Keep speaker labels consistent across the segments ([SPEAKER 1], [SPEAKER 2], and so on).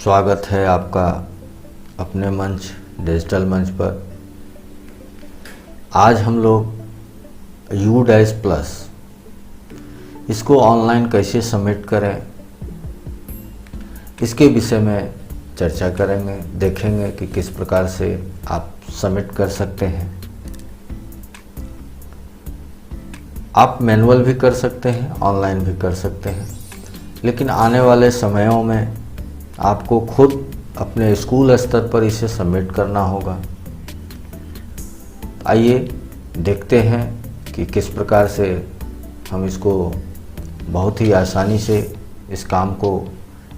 [SPEAKER 1] स्वागत है आपका अपने मंच डिजिटल मंच पर। आज हम लोग U-Plus इसको ऑनलाइन कैसे सबमिट करें, इसके विषय में चर्चा करेंगे। देखेंगे कि किस प्रकार से आप सबमिट कर सकते हैं। आप मैनुअल भी कर सकते हैं, ऑनलाइन भी कर सकते हैं, लेकिन आने वाले समयों में आपको खुद अपने स्कूल स्तर पर इसे सबमिट करना होगा। आइए देखते हैं कि किस प्रकार से हम इसको बहुत ही आसानी से इस काम को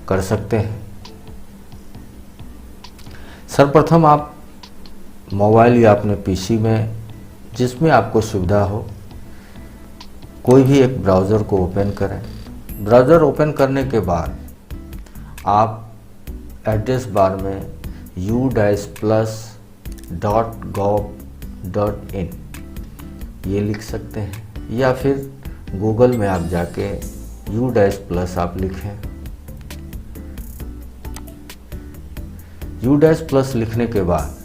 [SPEAKER 1] कर सकते हैं। सर्वप्रथम आप मोबाइल या अपने पीसी में जिसमें आपको सुविधा हो कोई भी एक ब्राउज़र को ओपन करें। ब्राउज़र ओपन करने के बाद आप एड्रेस बार में U-Plus.gov.in ये लिख सकते हैं, या फिर गूगल में आप जाके U-Plus आप लिखें। U-Plus लिखने के बाद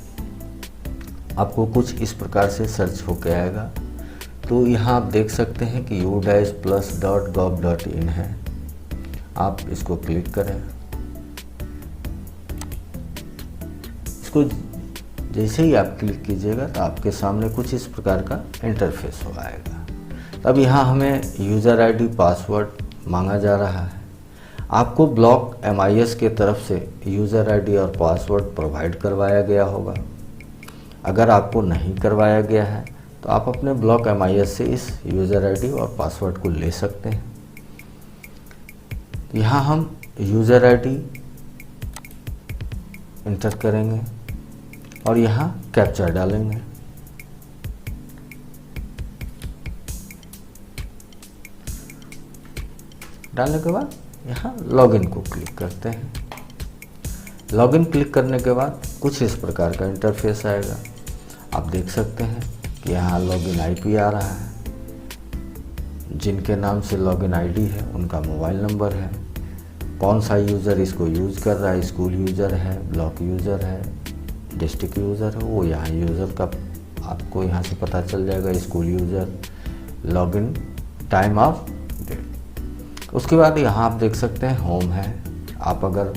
[SPEAKER 1] आपको कुछ इस प्रकार से सर्च होके आएगा। तो यहाँ आप देख सकते हैं कि U-Plus.gov.in है। आप इसको क्लिक करें। इसको जैसे ही आप क्लिक कीजिएगा तो आपके सामने कुछ इस प्रकार का इंटरफेस हो आएगा। अब यहाँ हमें यूज़र आईडी पासवर्ड मांगा जा रहा है। आपको ब्लॉक MIS के तरफ से यूज़र आईडी और पासवर्ड प्रोवाइड करवाया गया होगा। अगर आपको नहीं करवाया गया है तो आप अपने ब्लॉक MIS से इस यूज़र आईडी और पासवर्ड को ले सकते हैं। यहाँ हम यूज़र आईडी इंटर करेंगे और यहाँ कैप्चा डालेंगे। डालने के बाद यहाँ लॉगिन को क्लिक करते हैं। लॉगिन क्लिक करने के बाद कुछ इस प्रकार का इंटरफेस आएगा। आप देख सकते हैं कि यहाँ लॉगिन IP आ रहा है। जिनके नाम से लॉगिन ID है उनका मोबाइल नंबर है। कौन सा यूज़र इसको यूज़ कर रहा है, स्कूल यूज़र है, ब्लॉक यूज़र है, डिस्ट्रिक्ट यूज़र है, वो यहाँ यूज़र का आपको यहाँ से पता चल जाएगा। School user, login, time of date. उसके बाद यहाँ आप देख सकते हैं होम है। आप अगर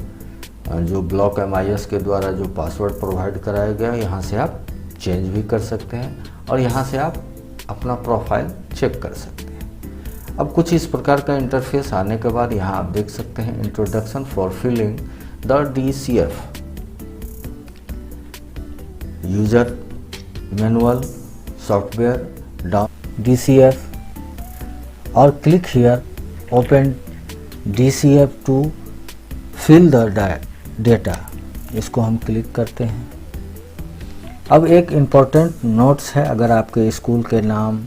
[SPEAKER 1] जो ब्लॉक MIS के द्वारा जो पासवर्ड प्रोवाइड कराया गया यहाँ से आप चेंज भी कर सकते हैं और यहाँ से आप अपना प्रोफाइल चेक कर सकते हैं। अब कुछ इस प्रकार का इंटरफेस आने के बाद यहाँ आप देख सकते हैं introduction for filling the DCF user manual software down DCF और click here open DCF to fill the data. इसको हम क्लिक करते हैं। अब एक इम्पॉर्टेंट नोट्स है। अगर आपके स्कूल के नाम,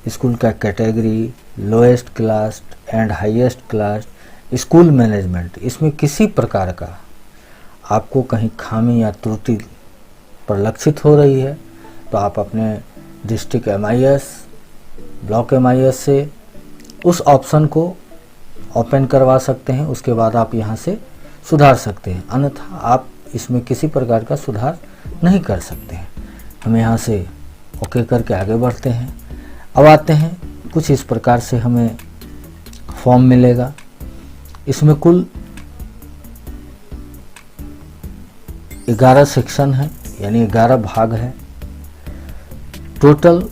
[SPEAKER 1] स्कूल का category, lowest class and highest class, school management, इसमें किसी प्रकार का आपको कहीं खामी या त्रुटि परिलक्षित हो रही है तो आप अपने डिस्ट्रिक्ट MIS, ब्लॉक MIS से उस ऑप्शन को ओपन करवा सकते हैं। उसके बाद आप यहाँ से सुधार सकते हैं, अन्यथा आप इसमें किसी प्रकार का सुधार नहीं कर सकते हैं। हम यहाँ से ओके करके आगे बढ़ते हैं। अब आते हैं कुछ इस प्रकार से हमें फॉर्म मिलेगा। इसमें कुल 11 सेक्शन है, यानी 11 भाग है। टोटल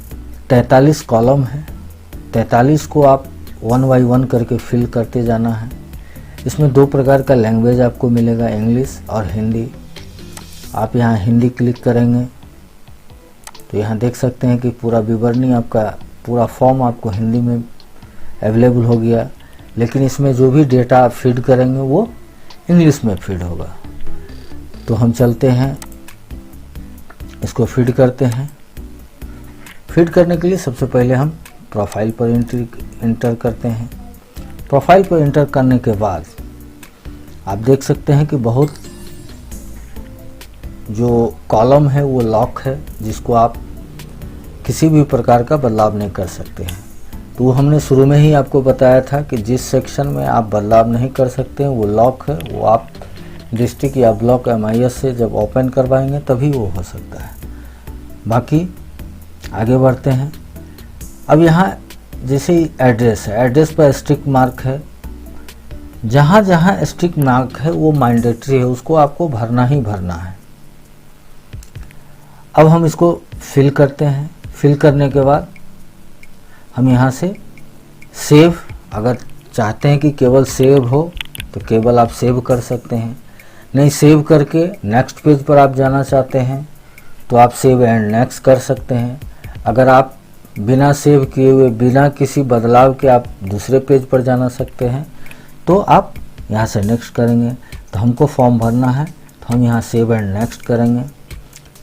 [SPEAKER 1] 43 कॉलम है। 43 को आप 1 by 1 करके फिल करते जाना है। इसमें 2 प्रकार का लैंग्वेज आपको मिलेगा, इंग्लिश और हिंदी। आप यहाँ हिंदी क्लिक करेंगे तो यहाँ देख सकते हैं कि पूरा विवरणी, आपका पूरा फॉर्म आपको हिंदी में अवेलेबल हो गया, लेकिन इसमें जो भी डेटा आप फीड करेंगे वो इंग्लिश में फीड होगा। तो हम चलते हैं, इसको फीड करते हैं। फीड करने के लिए सबसे पहले हम प्रोफाइल पर इंटर करते हैं। प्रोफाइल पर इंटर करने के बाद आप देख सकते हैं कि बहुत जो कॉलम है वो लॉक है, जिसको आप किसी भी प्रकार का बदलाव नहीं कर सकते हैं। तो हमने शुरू में ही आपको बताया था कि जिस सेक्शन में आप बदलाव नहीं कर सकते हैं वो लॉक है, वो आप डिस्ट्रिक्ट या ब्लॉक MIS से जब ओपन करवाएंगे तभी वो हो सकता है। बाकी आगे बढ़ते हैं। अब यहाँ जैसे एड्रेस है, एड्रेस पर स्टिक मार्क है, जहाँ जहाँ स्टिक मार्क है वो मैंडेटरी है, उसको आपको भरना ही भरना है। अब हम इसको फिल करते हैं। फिल करने के बाद हम यहाँ से सेव, अगर चाहते हैं कि केवल सेव हो तो केवल आप सेव कर सकते हैं, नहीं सेव करके नेक्स्ट पेज पर आप जाना चाहते हैं तो आप सेव एंड नेक्स्ट कर सकते हैं। अगर आप बिना सेव किए हुए, बिना किसी बदलाव के आप दूसरे पेज पर जाना सकते हैं तो आप यहाँ से नेक्स्ट करेंगे। तो हमको फॉर्म भरना है तो हम यहाँ सेव एंड नेक्स्ट करेंगे।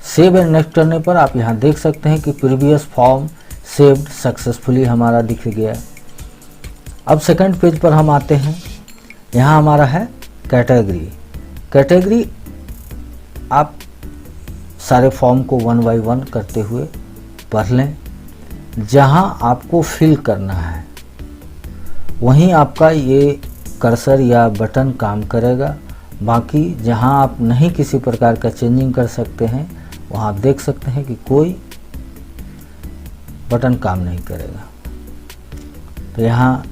[SPEAKER 1] सेव एंड नेक्स्ट करने पर आप यहाँ देख सकते हैं कि प्रीवियस फॉर्म सेव्ड सक्सेसफुली हमारा दिख गया है। अब सेकंड पेज पर हम आते हैं। यहाँ हमारा है कैटेगरी। कैटेगरी आप सारे फॉर्म को 1 बाय 1 करते हुए पढ़ लें। जहाँ आपको फिल करना है वहीं आपका ये कर्सर या बटन काम करेगा। बाकी जहाँ आप नहीं किसी प्रकार का चेंजिंग कर सकते हैं वहाँ आप देख सकते हैं कि कोई बटन काम नहीं करेगा। तो यहाँ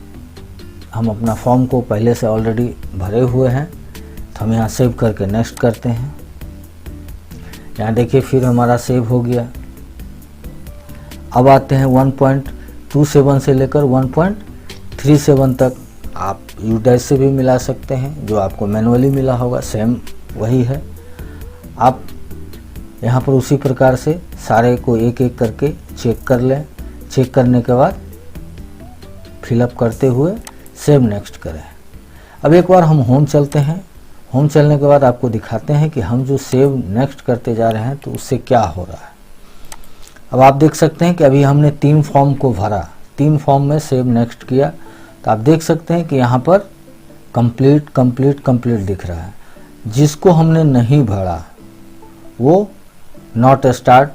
[SPEAKER 1] हम अपना फॉर्म को पहले से ऑलरेडी भरे हुए हैं तो हम यहाँ सेव करके नेक्स्ट करते हैं। यहाँ देखिए फिर हमारा सेव हो गया। अब आते हैं 1.27 से लेकर 1.37 तक। आप U- से भी मिला सकते हैं, जो आपको मैनुअली मिला होगा सेम वही है। आप यहाँ पर उसी प्रकार से सारे को एक एक करके चेक कर लें। चेक करने के बाद फिलअप करते हुए सेव नेक्स्ट करें। अब एक बार हम होम चलते हैं। होम चलने के बाद आपको दिखाते हैं कि हम जो सेव नेक्स्ट करते जा रहे हैं तो उससे क्या हो रहा है। अब आप देख सकते हैं कि अभी हमने 3 फॉर्म को भरा, 3 फॉर्म में सेव नेक्स्ट किया तो आप देख सकते हैं कि यहाँ पर कंप्लीट कंप्लीट कंप्लीट दिख रहा है। जिसको हमने नहीं भरा वो नॉट स्टार्ट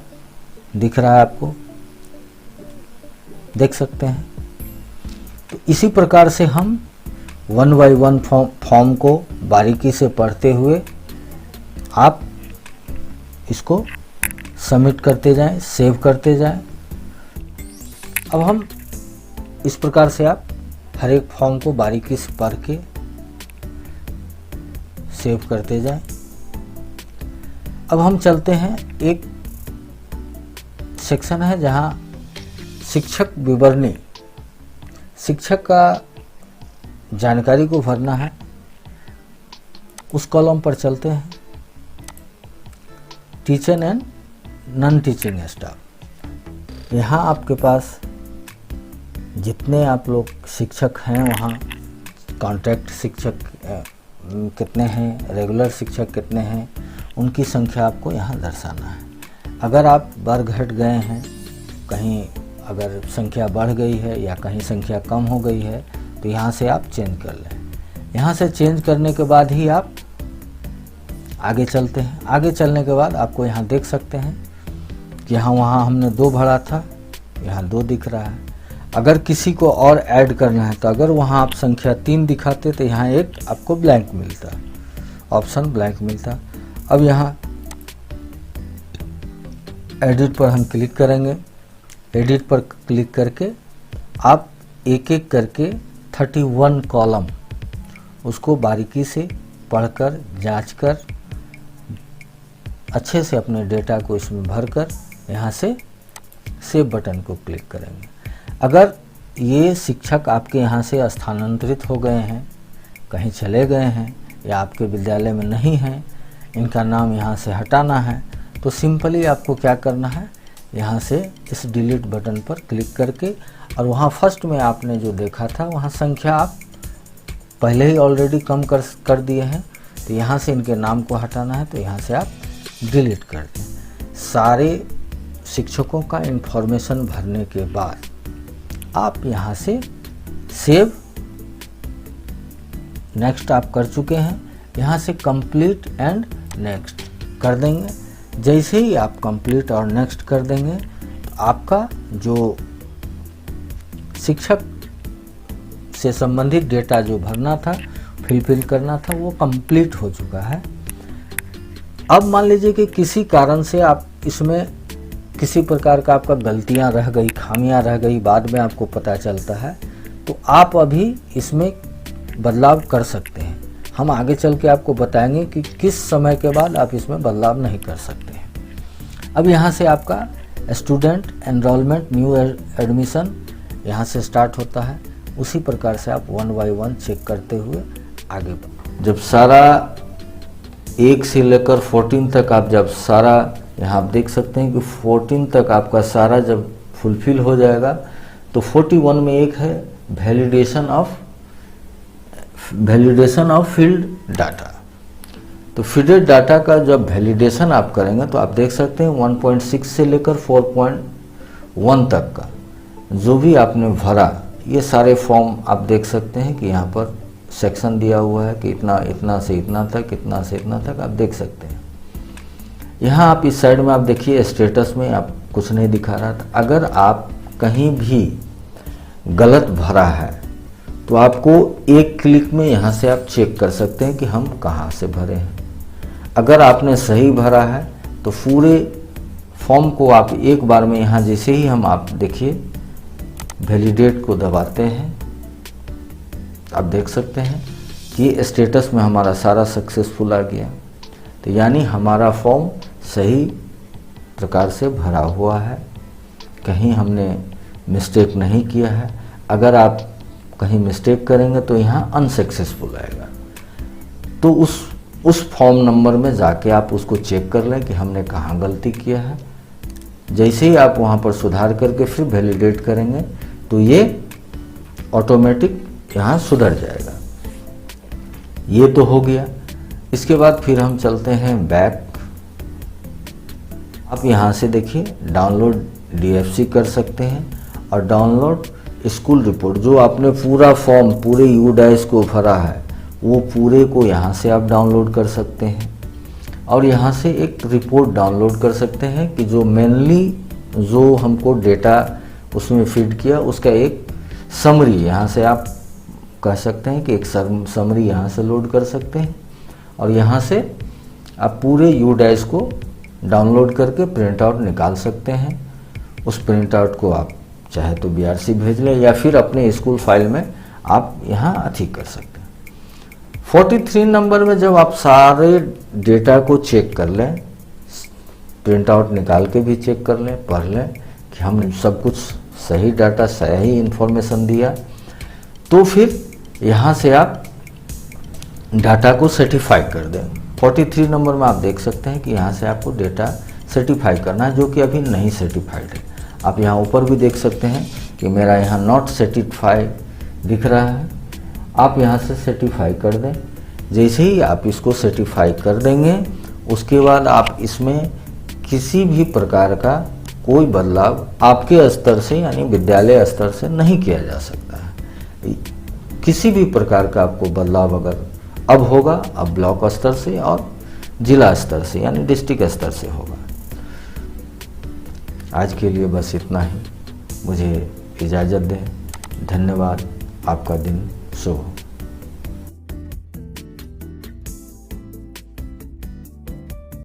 [SPEAKER 1] दिख रहा है, आपको देख सकते हैं। तो इसी प्रकार से हम 1 बाय 1 फॉर्म को बारीकी से पढ़ते हुए आप इसको सबमिट करते जाएं, सेव करते जाएं। अब हम इस प्रकार से आप हर एक फॉर्म को बारीकी से पढ़ के सेव करते जाएं। अब हम चलते हैं, एक सेक्शन है जहां शिक्षक विवरणी, शिक्षक का जानकारी को भरना है। उस कॉलम पर चलते हैं, teacher and non teaching staff. यहाँ आपके पास जितने आप लोग शिक्षक हैं वहाँ कॉन्ट्रैक्ट शिक्षक कितने हैं, रेगुलर शिक्षक कितने हैं, उनकी संख्या आपको यहाँ दर्शाना है। अगर आप बढ़ घट गए हैं, कहीं अगर संख्या बढ़ गई है या कहीं संख्या कम हो गई है तो यहाँ से आप चेंज कर लें। यहाँ से चेंज करने के बाद ही आप आगे चलते हैं। आगे चलने के बाद आपको यहाँ देख सकते हैं कि यहाँ वहाँ हमने 2 भरा था, यहाँ 2 दिख रहा है। अगर किसी को और ऐड करना है तो अगर वहाँ आप संख्या 3 दिखाते तो यहाँ एक आपको ब्लैंक मिलता, ऑप्शन ब्लैंक मिलता। अब यहाँ एडिट पर हम क्लिक करेंगे। एडिट पर क्लिक करके आप एक एक करके 31 कॉलम उसको बारीकी से पढ़कर जांचकर अच्छे से अपने डेटा को इसमें भरकर यहाँ से सेव बटन को क्लिक करेंगे। अगर ये शिक्षक आपके यहाँ से स्थानांतरित हो गए हैं, कहीं चले गए हैं या आपके विद्यालय में नहीं हैं, इनका नाम यहाँ से हटाना है तो सिंपली आपको क्या करना है, यहाँ से इस डिलीट बटन पर क्लिक करके और वहाँ फर्स्ट में आपने जो देखा था वहाँ संख्या आप पहले ही ऑलरेडी कम कर दिए हैं तो यहाँ से इनके नाम को हटाना है तो यहाँ से आप डिलीट कर दें। सारे शिक्षकों का इन्फॉर्मेशन भरने के बाद आप यहाँ से सेव नेक्स्ट आप कर चुके हैं, यहाँ से कंप्लीट एंड नेक्स्ट कर देंगे। जैसे ही आप कंप्लीट और नेक्स्ट कर देंगे तो आपका जो शिक्षक से संबंधित डेटा जो भरना था, फिल करना था, वो कंप्लीट हो चुका है। अब मान लीजिए कि किसी कारण से आप इसमें किसी प्रकार का आपका गलतियां रह गई, खामियां रह गई, बाद में आपको पता चलता है, तो आप अभी इसमें बदलाव कर सकते हैं। हम आगे चल के आपको बताएंगे कि किस समय के बाद आप इसमें बदलाव नहीं कर सकते हैं। अब यहाँ से आपका स्टूडेंट एनरोलमेंट न्यू एडमिशन यहाँ से स्टार्ट होता है। उसी प्रकार से आप 1 बाय 1 चेक करते हुए आगे जब सारा 1 से लेकर 14 तक आप जब सारा यहाँ आप देख सकते हैं कि 14 तक आपका सारा जब फुलफिल हो जाएगा तो 41 में एक है वैलिडेशन ऑफ फील्ड डाटा। तो फील्ड डाटा का जब वैलिडेशन आप करेंगे तो आप देख सकते हैं 1.6 से लेकर 4.1 तक का जो भी आपने भरा, ये सारे फॉर्म आप देख सकते हैं कि यहाँ पर सेक्शन दिया हुआ है कि इतना से इतना तक, इतना से इतना तक आप देख सकते हैं। यहाँ आप इस साइड में आप देखिए स्टेटस में आप कुछ नहीं दिखा रहा था। अगर आप कहीं भी गलत भरा है तो आपको एक क्लिक में यहाँ से आप चेक कर सकते हैं कि हम कहाँ से भरे हैं। अगर आपने सही भरा है तो पूरे फॉर्म को आप एक बार में यहाँ जैसे ही हम आप देखिए वैलिडेट को दबाते हैं, आप देख सकते हैं कि स्टेटस में हमारा सारा सक्सेसफुल आ गया। तो यानी हमारा फॉर्म सही प्रकार से भरा हुआ है, कहीं हमने मिस्टेक नहीं किया है। अगर आप कहीं मिस्टेक करेंगे तो यहाँ अनसक्सेसफुल आएगा। तो उस फॉर्म नंबर में जाके आप उसको चेक कर लें कि हमने कहाँ गलती किया है। जैसे ही आप वहाँ पर सुधार करके फिर वैलिडेट करेंगे तो ये ऑटोमेटिक यहाँ सुधर जाएगा। ये तो हो गया। इसके बाद फिर हम चलते हैं बैक। आप यहाँ से देखिए डाउनलोड DFC कर सकते हैं और डाउनलोड स्कूल रिपोर्ट, जो आपने पूरा फॉर्म पूरे UDAIS को भरा है वो पूरे को यहाँ से आप डाउनलोड कर सकते हैं। और यहाँ से एक रिपोर्ट डाउनलोड कर सकते हैं कि जो मेनली जो हमको डेटा उसमें फीड किया उसका एक समरी यहाँ से आप कह सकते हैं कि एक समरी यहाँ से लोड कर सकते हैं। और यहाँ से आप पूरे UDAIS को डाउनलोड करके प्रिंट आउट निकाल सकते हैं। उस प्रिंट आउट को आप चाहे तो BRC भेज लें या फिर अपने स्कूल फाइल में आप यहाँ अथी कर सकते हैं। 43 नंबर में जब आप सारे डेटा को चेक कर लें, प्रिंट आउट निकाल के भी चेक कर लें, पढ़ लें कि हमने सब कुछ सही डाटा सही इन्फॉर्मेशन दिया, तो फिर यहाँ से आप डाटा को सर्टिफाई कर दें। 43 नंबर में आप देख सकते हैं कि यहाँ से आपको डेटा सर्टिफाई करना है, जो कि अभी नहीं सर्टिफाइड है। आप यहाँ ऊपर भी देख सकते हैं कि मेरा यहाँ नॉट सर्टिफाइड दिख रहा है। आप यहाँ से सर्टिफाई कर दें। जैसे ही आप इसको सर्टिफाई कर देंगे उसके बाद आप इसमें किसी भी प्रकार का कोई बदलाव आपके स्तर से यानी विद्यालय स्तर से नहीं किया जा सकता है। किसी भी प्रकार का आपको बदलाव अगर अब होगा, अब ब्लॉक स्तर से और जिला स्तर से यानी डिस्ट्रिक्ट स्तर से होगा। आज के लिए बस इतना ही। मुझे इजाज़त दें। धन्यवाद। आपका दिन शुभ हो।